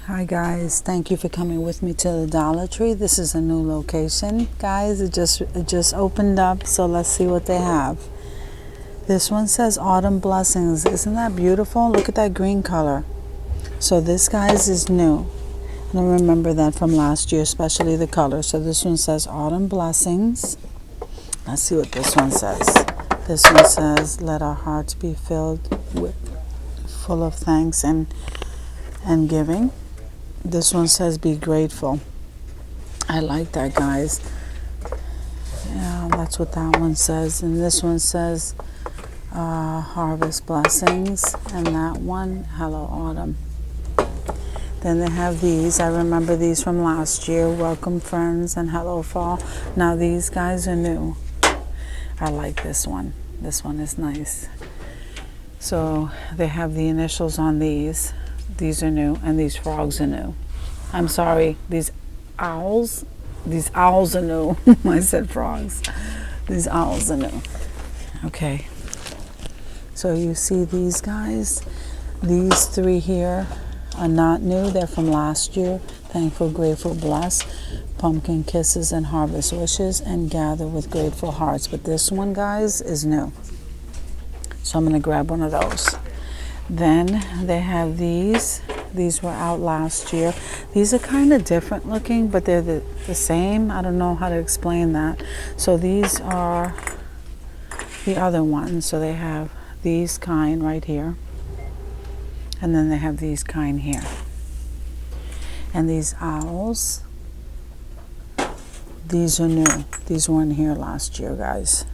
Hi guys, thank you for coming with me to the Dollar Tree. This is a new location, guys. It just opened up, so let's see what they have. This one says Autumn Blessings. Isn't that beautiful? Look at that green color. So this, guys, is new. I don't remember that from last year, especially the color. So this one says Autumn Blessings. Let's see what this one says. This one says, let our hearts be filled with full of thanks and giving. This one says be grateful. I like that, guys. Yeah, that's what that one says. And this one says harvest blessings. And that one, hello autumn. Then they have these. I remember these from last year. Welcome friends and hello fall. Now these guys are new. I like this one. This one is nice. So they have the initials on these. These are new, and these frogs are new. I'm sorry, these owls are new. I said frogs. These owls are new. Okay. So you see these guys? These three here are not new. They're from last year. Thankful, grateful, bless, pumpkin kisses, and harvest wishes, and gather with grateful hearts. But this one, guys, is new. So I'm going to grab one of those. Then they have these. These were out last year. These are kind of different looking, but they're the same. I don't know how to explain that. So these are the other ones. So they have these kind right here. And then they have these kind here. And these owls, these are new. These weren't here last year, guys.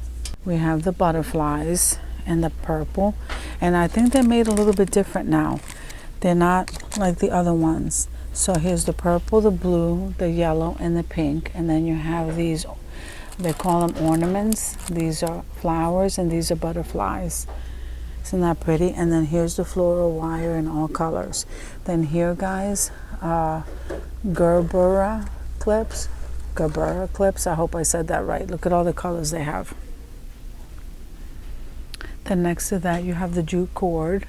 We have the butterflies and the purple, and I think they're made a little bit different now. They're not like the other ones. So here's the purple, the blue, the yellow, and the pink, and then you have these, they call them ornaments. These are flowers and these are butterflies. Isn't that pretty? And then here's the floral wire in all colors. Then here, guys, Gerbera clips. I hope I said that right. Look at all the colors they have. Then next to that you have the jute cord,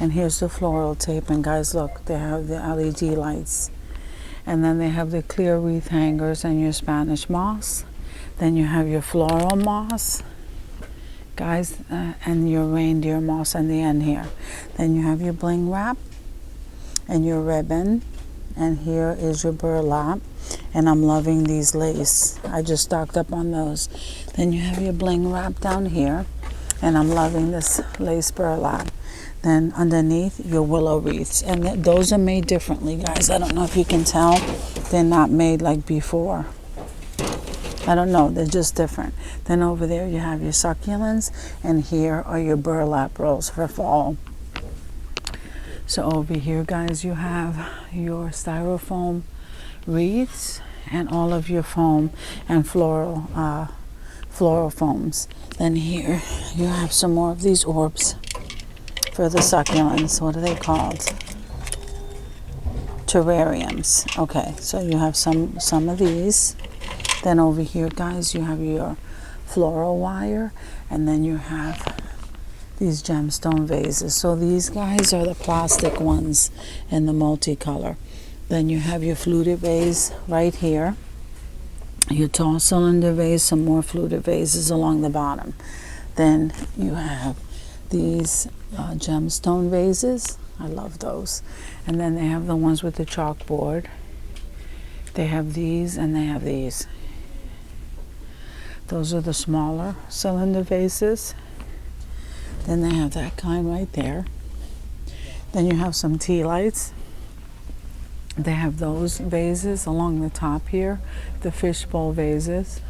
and here's the floral tape, and guys look, they have the LED lights, and then they have the clear wreath hangers and your Spanish moss. Then you have your floral moss, guys, and your reindeer moss on the end here. Then you have your bling wrap and your ribbon, and here is your burlap, and I'm loving these lace. I just stocked up on those. Then you have your bling wrap down here, and I'm loving this lace burlap. Then underneath, your willow wreaths, and those are made differently, guys. I don't know if you can tell. They're not made like before. I don't know, they're just different. Then over there you have your succulents, and here are your burlap rolls for fall. So over here, guys, you have your styrofoam wreaths and all of your foam and floral foams. Then here you have some more of these orbs for the succulents. What are they called? Terrariums. Okay, so you have some of these. Then over here, guys, you have your floral wire, and then you have these gemstone vases. So these guys are the plastic ones in the multicolor. Then you have your fluted vase right here, your tall cylinder vase, some more fluted vases along the bottom. Then you have these gemstone vases. I love those. And then they have the ones with the chalkboard. They have these and they have these. Those are the smaller cylinder vases. Then they have that kind right there. Then you have some tea lights. They have those vases along the top here, the fishbowl vases.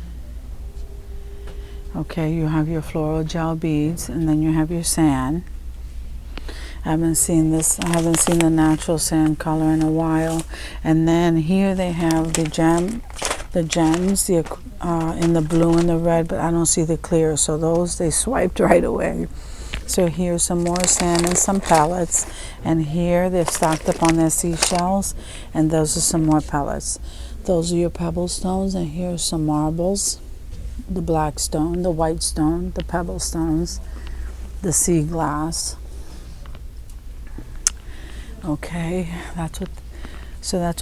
Okay, you have your floral gel beads, and then you have your sand. I haven't seen the natural sand color in a while. And then here they have the gems in the blue and the red, but I don't see the clear, so those they swiped right away. So here's some more sand and some pellets, and here they've stocked up on their seashells, and those are some more pellets. Those are your pebble stones, and here's some marbles, the black stone, the white stone, the pebble stones, the sea glass. Okay, that's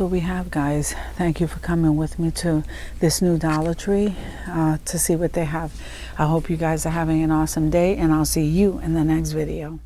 what we have, guys. Thank you for coming with me to this new Dollar Tree to see what they have. I hope you guys are having an awesome day, and I'll see you in the next video.